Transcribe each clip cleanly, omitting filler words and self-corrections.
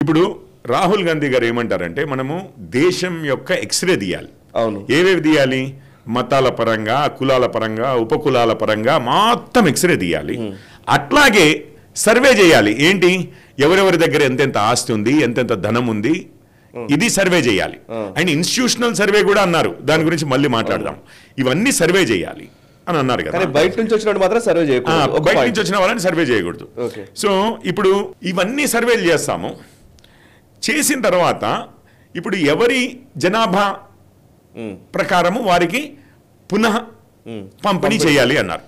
ఇప్పుడు రాహుల్ గాంధీ గారు ఏమంటారంటే మనము దేశం యొక్క ఎక్స్రే తీయాలి. అవును. ఏవేవి తీయాలి? మతాల పరంగా, కులాల పరంగా, ఉపకులాల పరంగా మొత్తం ఎక్స్రే తీయాలి. అట్లాగే సర్వే చేయాలి. ఏంటి, ఎవరెవరి దగ్గర ఎంతెంత ఆస్తి ఉంది, ఎంతెంత ధనం ఉంది, ఇది సర్వే చేయాలి. అండ్ ఇన్స్టిట్యూషనల్ సర్వే కూడా అన్నారు, దాని గురించి మళ్ళీ మాట్లాడదాం. ఇవన్నీ సర్వే చేయాలి అని అన్నారు కదా. బయట నుంచి వచ్చిన మాత్రం సర్వే చేయకూడదు, బయట నుంచి వచ్చిన వాళ్ళని సర్వే చేయకూడదు. సో ఇప్పుడు ఇవన్నీ సర్వేలు చేస్తాము. చేసిన తర్వాత ఇప్పుడు ఎవరి జనాభా ప్రకారము వారికి పునః పంపిణీ చేయాలి అన్నారు.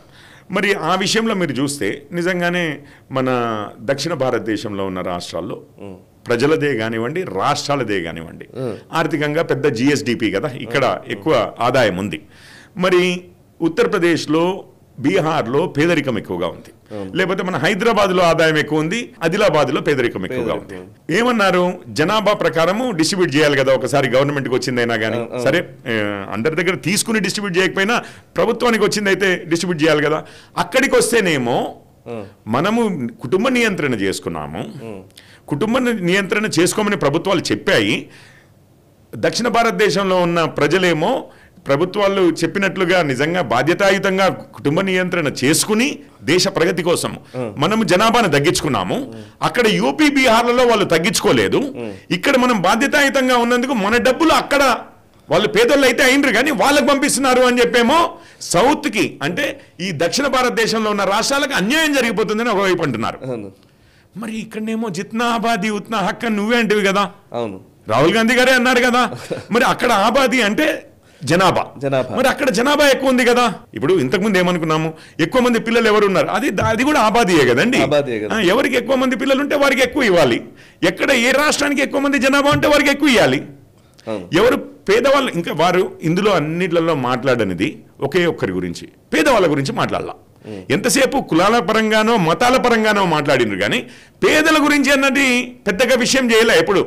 మరి ఆ విషయంలో మీరు చూస్తే నిజంగానే మన దక్షిణ భారతదేశంలో ఉన్న రాష్ట్రాల్లో ప్రజలదే కానివ్వండి, రాష్ట్రాలదే కానివ్వండి, ఆర్థికంగా పెద్ద జిఎస్డిపి కదా, ఇక్కడ ఎక్కువ ఆదాయం ఉంది. మరి ఉత్తరప్రదేశ్లో, బీహార్లో పేదరికం ఎక్కువగా ఉంది. లేకపోతే మన హైదరాబాద్లో ఆదాయం ఎక్కువ ఉంది, ఆదిలాబాద్లో పేదరికం ఎక్కువగా ఉంది. ఏమన్నారు, జనాభా ప్రకారము డిస్ట్రిబ్యూట్ చేయాలి కదా. ఒకసారి గవర్నమెంట్కి వచ్చిందైనా కానీ సరే, అందరి దగ్గర తీసుకుని డిస్ట్రిబ్యూట్ చేయకపోయినా ప్రభుత్వానికి వచ్చిందైతే డిస్ట్రిబ్యూట్ చేయాలి కదా. అక్కడికి వస్తేనేమో మనము కుటుంబ నియంత్రణ చేసుకున్నాము. కుటుంబ నియంత్రణ చేసుకోమని ప్రభుత్వాలు చెప్పాయి. దక్షిణ భారతదేశంలో ఉన్న ప్రజలేమో ప్రభుత్వాలు చెప్పినట్లుగా నిజంగా బాధ్యతాయుతంగా కుటుంబ నియంత్రణ చేసుకుని దేశ ప్రగతి కోసం మనము జనాభాను తగ్గించుకున్నాము. అక్కడ యూపీ, బీహార్లలో వాళ్ళు తగ్గించుకోలేదు. ఇక్కడ మనం బాధ్యతాయుతంగా ఉన్నందుకు మన డబ్బులు అక్కడ వాళ్ళు పేదోళ్ళు అయితే అయినరు కానీ వాళ్ళకి పంపిస్తున్నారు అని చెప్పేమో సౌత్కి, అంటే ఈ దక్షిణ భారతదేశంలో ఉన్న రాష్ట్రాలకు అన్యాయం జరిగిపోతుందని ఒకవైపు అంటున్నారు. మరి ఇక్కడనేమో జిత్నా ఆబాదీ ఉత్నా హక్ అని నువ్వే అంటివి కదా. అవును, రాహుల్ గాంధీ గారే అన్నారు కదా. మరి అక్కడ ఆబాదీ అంటే జనాభా, మరి అక్కడ జనాభా ఎక్కువ ఉంది కదా. ఇప్పుడు ఇంతకుముందు ఏమనుకున్నాము, ఎక్కువ మంది పిల్లలు ఎవరు ఉన్నారు, అది కూడా ఆబాదీయే కదండి. ఎవరికి ఎక్కువ మంది పిల్లలు ఉంటే వారికి ఎక్కువ ఇవ్వాలి. ఎక్కడ ఏ రాష్ట్రానికి ఎక్కువ మంది జనాభా ఉంటే వారికి ఎక్కువ ఇవ్వాలి. ఎవరు పేదవాళ్ళు, ఇంకా వారు ఇందులో అన్నిట్లలో మాట్లాడనిది ఒకే ఒక్కరి గురించి, పేదవాళ్ళ గురించి మాట్లాడాల. ఎంతసేపు కులాల పరంగానో మతాల పరంగానో మాట్లాడినారు కానీ పేదల గురించి అన్నది పెద్దగా విషయం చేయలే ఎప్పుడు.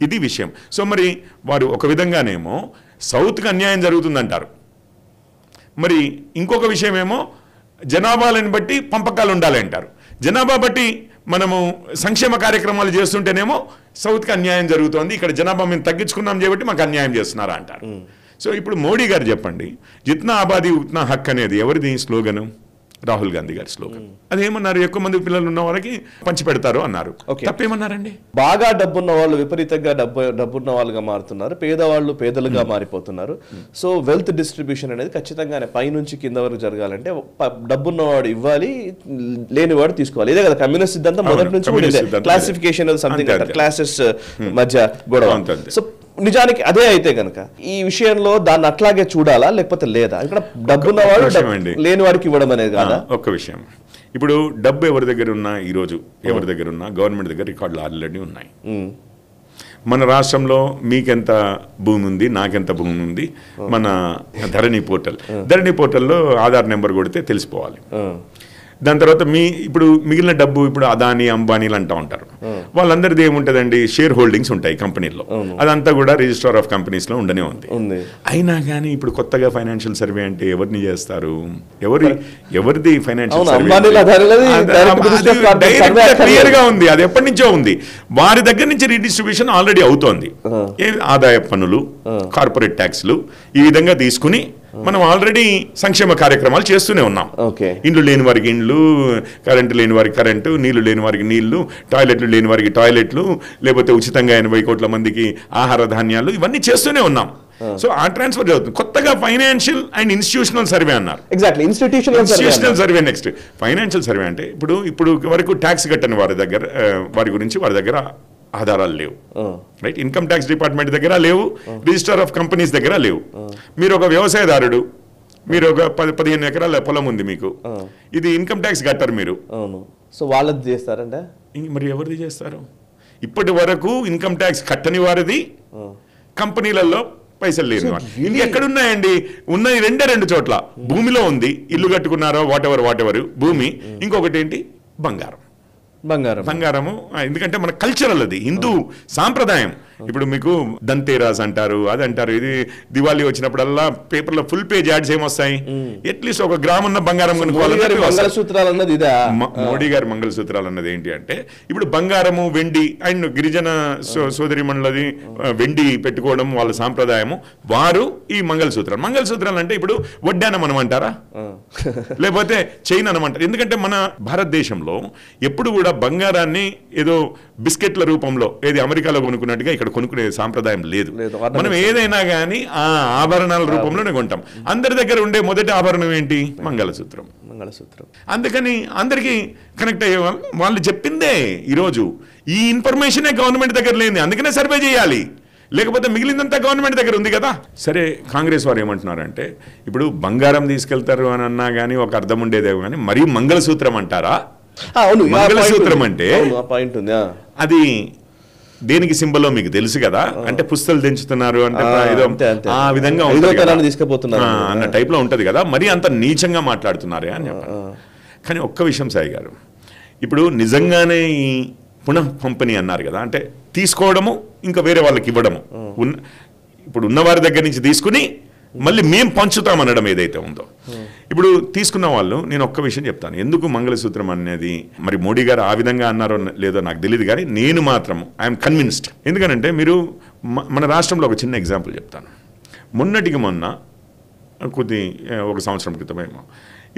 ఇది విషయం. సో మరి వారు ఒక విధంగానేమో సౌత్కి అన్యాయం జరుగుతుందంటారు. మరి ఇంకొక విషయం ఏమో జనాభాలను బట్టి పంపకాలు ఉండాలి అంటారు. జనాభా బట్టి మనము సంక్షేమ కార్యక్రమాలు చేస్తుంటేనేమో సౌత్కి అన్యాయం జరుగుతోంది, ఇక్కడ జనాభా మేము తగ్గించుకున్నాం కాబట్టి మాకు అన్యాయం చేస్తున్నారా అంటారు. సో ఇప్పుడు మోడీ గారు చెప్పండి, జిత్నా ఆబాదీ ఉత్నా హక్ అనేది ఎవరిది స్లోగను? రాహుల్ గాంధీ గారి స్లోగన్. అదేమన్నారు, ఎక్కువ మంది పిల్లలు ఉన్న వాళ్ళకి పంచి పెడతారు అన్నారు. తప్పేమన్నారండి? బాగా డబ్బున్న వాళ్ళు విపరీతంగా డబ్బున్న వాళ్ళుగా మారుతున్నారు, పేదవాళ్ళు పేదలుగా మారిపోతున్నారు. సో వెల్త్ డిస్ట్రిబ్యూషన్ అనేది ఖచ్చితంగానే పైనుంచి కింద వరకు జరగాలంటే డబ్బున్నవాడు ఇవ్వాలి, లేనివాడు తీసుకోవాలి. ఇదే కదా కమ్యూనిస్ట్ సిద్ధాంతం మొదటి నుంచి. క్లాసిఫికేషన్ సంథింగ్ క్లాసెస్ మధ్య గొడవ. సో నిజానికి అదే అయితే కనుక ఈ విషయంలో దాన్ని అట్లాగే చూడాలా లేకపోతే లేదా? ఇక్కడ డబ్బున్నవాడు లేని వాడికి ఇవ్వడం అనేది కాదా? ఒక్క విషయం, ఇప్పుడు డబ్బు ఎవరి దగ్గర ఉన్నా, ఈరోజు ఎవరి దగ్గర ఉన్నా గవర్నమెంట్ దగ్గర రికార్డులు ఆల్రెడీ ఉన్నాయి. మన రాష్ట్రంలో మీకెంత భూమి ఉంది, నాకెంత భూమి ఉంది, మన ధరణి పోర్టల్లో ఆధార్ నెంబర్ కొడితే తెలిసిపోవాలి. దాని తర్వాత ఇప్పుడు మిగిలిన డబ్బు, ఇప్పుడు అదానీ అంబానీలు అంటూ ఉంటారు, వాళ్ళందరిది ఏముంటుందండి, షేర్ హోల్డింగ్స్ ఉంటాయి కంపెనీల్లో. అదంతా కూడా రిజిస్ట్రార్ ఆఫ్ కంపెనీస్లో ఉండనే ఉంది. అయినా కానీ ఇప్పుడు కొత్తగా ఫైనాన్షియల్ సర్వే అంటే ఎవరిని చేస్తారు? ఎవరిది ఫైనాన్షియల్ సర్వే? క్లియర్ గా ఉంది, అది ఎప్పటి నుంచో ఉంది. వారి దగ్గర నుంచి రీడిస్ట్రిబ్యూషన్ ఆల్రెడీ అవుతోంది. ఆదాయ పన్నులు, కార్పొరేట్ ట్యాక్స్లు ఈ విధంగా తీసుకుని మనం ఆల్రెడీ సంక్షేమ కార్యక్రమాలు చేస్తూనే ఉన్నాం. ఇండ్లు లేని వారికి ఇండ్లు, కరెంటు లేని వారికి కరెంటు, నీళ్లు లేని వారికి నీళ్లు, టాయిలెట్లు లేని వారికి టాయిలెట్లు, లేకపోతే ఉచితంగా 80 కోట్ల మందికి ఆహార ధాన్యాలు, ఇవన్నీ చేస్తూనే ఉన్నాం. సో ఆ ట్రాన్స్ఫర్ జరుగుతుంది. కొత్తగా ఫైనాన్షియల్ అండ్ ఇన్స్టిట్యూషనల్ సర్వే అన్నారు. Institutional survey next. Financial survey అంటే ఇప్పుడు వరకు ట్యాక్స్ కట్టని వారి గురించి వారి దగ్గర ఆధారాలు లేవు. రైట్, ఇన్కమ్ ట్యాక్స్ డిపార్ట్మెంట్ దగ్గర లేవు, రిజిస్టర్ ఆఫ్ కంపెనీస్ దగ్గర లేవు. మీరు ఒక వ్యవసాయదారుడు, మీరు ఒక 15 ఎకరాల పొలం ఉంది మీకు, ఇది ఇన్కమ్ ట్యాక్స్ కట్టారు మీరు. సో వాళ్ళది చేస్తారంటే మరి ఎవరిది చేస్తారు? ఇప్పటి వరకు ఇన్కమ్ ట్యాక్స్ కట్టని వారిది, కంపెనీలలో పైసలు లేని వారు. ఇది ఎక్కడున్నాయండి? ఉన్నది రెండు చోట్ల. భూమిలో ఉంది, ఇల్లు కట్టుకున్నారో వాట్ ఎవర్ భూమి. ఇంకొకటి ఏంటి, బంగారము. ఎందుకంటే మన కల్చరల్, అది హిందూ సాంప్రదాయం. ఇప్పుడు మీకు దంతేరాస్ అంటారు, అది అంటారు, ఇది దివాళీ వచ్చినప్పుడల్లా పేపర్లో ఫుల్ పేజ్ యాడ్స్ ఏమొస్తాయి, అట్లీస్ట్ ఒక గ్రామ్ ఉన్న బంగారం మంగళసూత్రాలు అన్నది ఇదా. మోడీ గారి మంగళసూత్రాలు అన్నది ఏంటి అంటే ఇప్పుడు బంగారము వెండి అండ్ గిరిజన సోదరిమణులది వెండి పెట్టుకోవడం వాళ్ళ సాంప్రదాయము, వారు ఈ మంగళసూత్రాలు అంటే ఇప్పుడు వడ్డానం అనమంటారా, లేకపోతే చైన్ అనమంటారు. ఎందుకంటే మన భారతదేశంలో ఎప్పుడు కూడా బంగారాన్ని ఏదో బిస్కెట్ల రూపంలో ఏది అమెరికాలో కొనుక్కున్నట్టుగా ఇక్కడ కొనుక్కునే సాంప్రదాయం లేదు. మనం ఏదైనా కానీ ఆ ఆభరణాల రూపంలోనే కొంటాం. అందరి దగ్గర ఉండే మొదటి ఆభరణం ఏంటి? మంగళసూత్రం. అందుకని అందరికీ కనెక్ట్ అయ్యే వాళ్ళు చెప్పిందే. ఈరోజు ఈ ఇన్ఫర్మేషనే గవర్నమెంట్ దగ్గర లేని, అందుకనే సర్వే చేయాలి, లేకపోతే మిగిలిందంతా గవర్నమెంట్ దగ్గర ఉంది కదా. సరే, కాంగ్రెస్ వారు ఏమంటున్నారంటే ఇప్పుడు బంగారం తీసుకెళ్తారు అని అన్నా కానీ ఒక అర్థం ఉండేదేమో, కానీ మరీ మంగళసూత్రం అంటారా? మంగళసూత్రం అంటే అది దేనికి సింబల్ మీకు తెలుసు కదా, అంటే పుస్తలు దించుతున్నారు అంటే ఆ విధంగా తీసుకుపోతున్నారు అన్న టైప్ లో ఉంటది కదా. మరి అంత నీచంగా మాట్లాడుతున్నారే అని చెప్పారు. కానీ ఒక్క విషయం సాయి గారు, ఇప్పుడు నిజంగానే ఈ పునః పంపిణీ అన్నారు కదా, అంటే తీసుకోవడము ఇంకా వేరే వాళ్ళకి ఇవ్వడము, ఇప్పుడు ఉన్నవారి దగ్గర నుంచి తీసుకుని మళ్ళీ మేం పంచుతాం అనడం ఏదైతే ఉందో, ఇప్పుడు తీసుకున్న వాళ్ళు, నేను ఒక్క విషయం చెప్తాను, ఎందుకు మంగళసూత్రం అనేది మరి మోడీ గారు ఆ విధంగా అన్నారో లేదో నాకు తెలియదు, కానీ నేను మాత్రం ఐఎమ్ కన్విన్స్డ్. ఎందుకనంటే మీరు మన రాష్ట్రంలో ఒక చిన్న ఎగ్జాంపుల్ చెప్తాను. మొన్నటికి మొన్న ఒక సంవత్సరం క్రితమేమో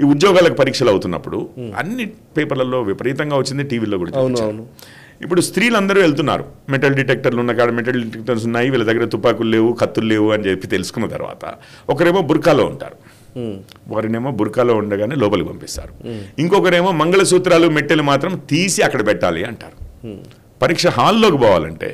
ఈ ఉద్యోగాలకు పరీక్షలు అవుతున్నప్పుడు అన్ని పేపర్లలో విపరీతంగా వచ్చింది, టీవీలో కూడా. ఇప్పుడు స్త్రీలందరూ వెళ్తున్నారు, మెటల్ డిటెక్టర్లు ఉన్న కాడ మెటల్ డిటెక్టర్స్ ఉన్నాయి, వీళ్ళ దగ్గర తుపాకులు లేవు, కత్తులు లేవు అని చెప్పి తెలుసుకున్న తర్వాత ఒకరేమో బుర్కాలో ఉంటారు, వారినేమో బుర్కాలో ఉండగానే లోపలికి పంపిస్తారు. ఇంకొకరేమో మంగళసూత్రాలు మెట్టెలు మాత్రం తీసి అక్కడ పెట్టాలి అంటారు. పరీక్ష హాల్లోకి పోవాలంటే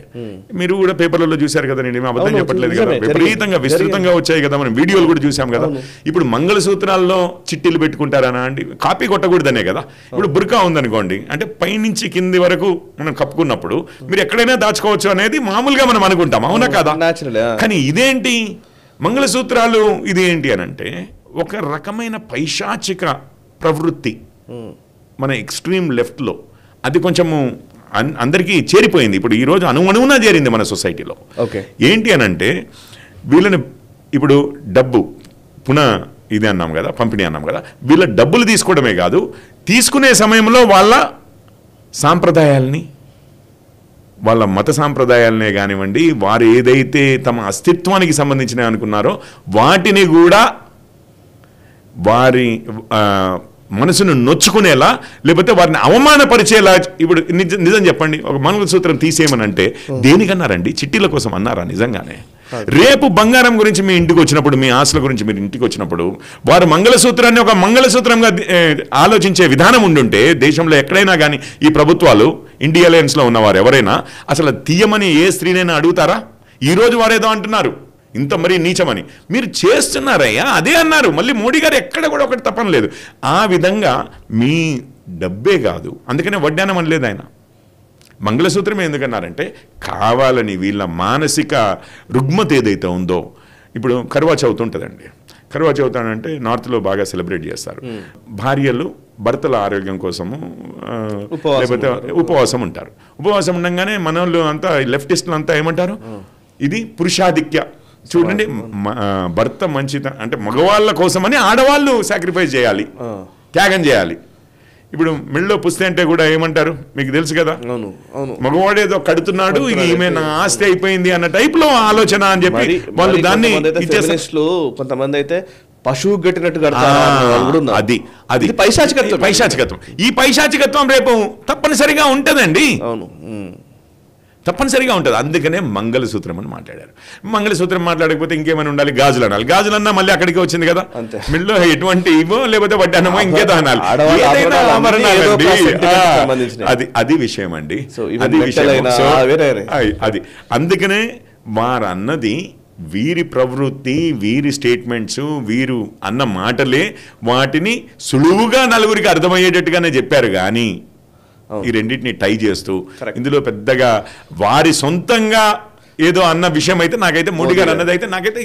మీరు కూడా పేపర్లలో చూశారు కదా, నేను అబద్ధం చెప్పట్లేదు కదా, విపరీతంగా విస్తృతంగా వచ్చాయి కదా, మనం వీడియోలు కూడా చూసాం కదా. ఇప్పుడు మంగళసూత్రాల్లో చిట్టీలు పెట్టుకుంటారనా అండి, కాపీ కొట్టకూడదనే కదా. ఇప్పుడు బుర్కా ఉందనుకోండి, అంటే పైనుంచి కింది వరకు మనం కప్పుకున్నప్పుడు మీరు ఎక్కడైనా దాచుకోవచ్చు అనేది మామూలుగా మనం అనుకుంటాం, అవునా కదా. కానీ ఇదేంటి మంగళసూత్రాలు, ఇదేంటి అని అంటే ఒక రకమైన పైశాచిక ప్రవృత్తి మన ఎక్స్ట్రీమ్ లెఫ్ట్లో, అది కొంచెము అందరికీ చేరిపోయింది. ఇప్పుడు ఈరోజు అణువున చేరింది మన సొసైటీలో. ఏంటి అని అంటే వీళ్ళని ఇప్పుడు డబ్బు ఇది అన్నాం కదా, పంపిణీ అన్నాం కదా, వీళ్ళ డబ్బులు తీసుకోవడమే కాదు, తీసుకునే సమయంలో వాళ్ళ సాంప్రదాయాల్ని, వాళ్ళ మత సాంప్రదాయాలనే కానివ్వండి, వారు ఏదైతే తమ అస్తిత్వానికి సంబంధించినవి అనుకున్నారో వాటిని కూడా వారి మనసును నొచ్చుకునేలా, లేకపోతే వారిని అవమానపరిచేలా. ఇప్పుడు నిజం చెప్పండి, ఒక మంగళసూత్రం తీసేయమని అంటే దేనికన్నారండి? చిట్టీల కోసం అన్నారా నిజంగానే? రేపు బంగారం గురించి మీ ఇంటికి వచ్చినప్పుడు, మీ ఆశల గురించి మీరు ఇంటికి వచ్చినప్పుడు వారు మంగళసూత్రాన్ని ఒక మంగళసూత్రంగా ఆలోచించే విధానం ఉండుంటే దేశంలో ఎక్కడైనా కానీ ఈ ప్రభుత్వాలు, ఇండియా అలయన్స్లో ఉన్నవారు ఎవరైనా అసలు తీయమని ఏ స్త్రీనైనా అడుగుతారా? ఈరోజు వారేదో అంటున్నారు ఇంత మరీ నీచమని, మీరు చేస్తున్నారయ్యా అదే అన్నారు. మళ్ళీ మోడీ గారు ఎక్కడ కూడా ఒకటి తప్పని లేదు. ఆ విధంగా మీ డబ్బే కాదు, అందుకనే వడ్డానం అనలేదు ఆయన. మంగళసూత్రమే ఎందుకన్నారంటే కావాలని వీళ్ళ మానసిక రుగ్మత ఏదైతే ఉందో. ఇప్పుడు కర్వా చౌత్ ఉంటుందండి, కర్వా చౌత్ అంటే నార్త్లో బాగా సెలబ్రేట్ చేస్తారు. భార్యలు భర్తల ఆరోగ్యం కోసము లేకపోతే ఉపవాసం ఉంటారు. ఉపవాసం ఉండగానే మన వాళ్ళు అంతా లెఫ్టిస్టులు అంతా ఏమంటారు, ఇది పురుషాధిక్య, చూడండి భర్త మంచిత అంటే మగవాళ్ళ కోసమని ఆడవాళ్ళు సాక్రిఫైస్ చేయాలి, త్యాగం చేయాలి. ఇప్పుడు మెళ్ళో పుస్తే అంటే కూడా ఏమంటారు మీకు తెలుసు కదా, మగవాడేదో కడుతున్నాడు, ఇక ఈమె నా ఆస్తి అయిపోయింది అన్న టైప్ లో ఆలోచన అని చెప్పి వాళ్ళు దాన్ని కొంతమంది అయితే పశువు గట్టినట్టు అది పైశాచికత్వం. ఈ పైశాచికత్వం రేపు తప్పనిసరిగా ఉంటదండి, తప్పనిసరిగా ఉంటుంది. అందుకనే మంగళసూత్రం అని మాట్లాడారు. మంగళసూత్రం మాట్లాడకపోతే ఇంకేమైనా ఉండాలి, గాజులు అనాలి. గాజులన్నా మళ్ళీ అక్కడికి వచ్చింది కదా, మిల్లో ఎటువంటి ఇవో లేకపోతే వడ్డానమో ఇంకేదో అనాలి. అది విషయం అండి, అది విషయం. అది అందుకనే వారన్నది వీరి ప్రవృత్తి, వీరి స్టేట్మెంట్స్, వీరు అన్న మాటలే వాటిని సులువుగా నలుగురికి అర్థమయ్యేటట్టుగానే చెప్పారు. కానీ ఈ రెండింటిని టై చేస్తూ ఇందులో పెద్దగా వారి సొంతంగా ఏదో అన్న విషయం అయితే నాకైతే మోడీ గారు అన్నది అయితే నాకైతే